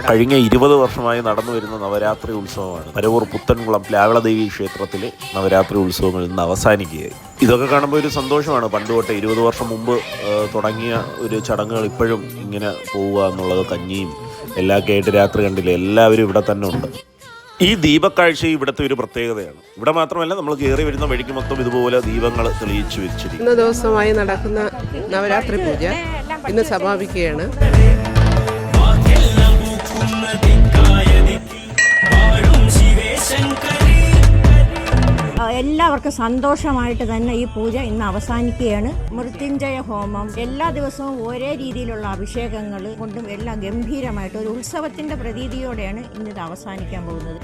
കഴിഞ്ഞ 20 വർഷമായി നടന്നു വരുന്ന നവരാത്രി ഉത്സവമാണ് പരവൂർ പുത്തൻകുളം പ്ലാവിളദേവി ക്ഷേത്രത്തിലെ നവരാത്രി ഉത്സവങ്ങൾ ഇന്ന് അവസാനിക്കുകയായി. ഇതൊക്കെ കാണുമ്പോൾ ഒരു സന്തോഷമാണ്. പണ്ടുതൊട്ട് 20 വർഷം മുമ്പ് തുടങ്ങിയ ഒരു ചടങ്ങുകൾ ഇപ്പോഴും ഇങ്ങനെ പോവുക എന്നുള്ളത്. കഞ്ഞിയും എല്ലാമൊക്കെ ആയിട്ട് രാത്രി കണ്ടില്ലേ, എല്ലാവരും ഇവിടെ തന്നെ ഉണ്ട്. ഈ ദീപക്കാഴ്ച ഇവിടുത്തെ ഒരു പ്രത്യേകതയാണ്. ഇവിടെ മാത്രമല്ല, നമ്മൾ കയറി വരുന്ന വഴിക്ക് മൊത്തം ഇതുപോലെ ദീപങ്ങൾ തെളിയിച്ചു വെച്ചിരിക്കും. ഇന്ന ദിവസമായി നടക്കുന്ന നവരാത്രി പൂജ ഇന്ന് സമാപിക്കുകയാണ്. എല്ലാവർക്കും സന്തോഷമായിട്ട് തന്നെ ഈ പൂജ ഇന്ന് അവസാനിക്കുകയാണ്. മൃത്യുഞ്ജയ ഹോമം, എല്ലാ ദിവസവും ഒരേ രീതിയിലുള്ള അഭിഷേകങ്ങൾ കൊണ്ടും എല്ലാം ഗംഭീരമായിട്ട് ഒരു ഉത്സവത്തിന്റെ പ്രതീതിയോടെയാണ് ഇന്നിത് അവസാനിക്കാൻ പോകുന്നത്.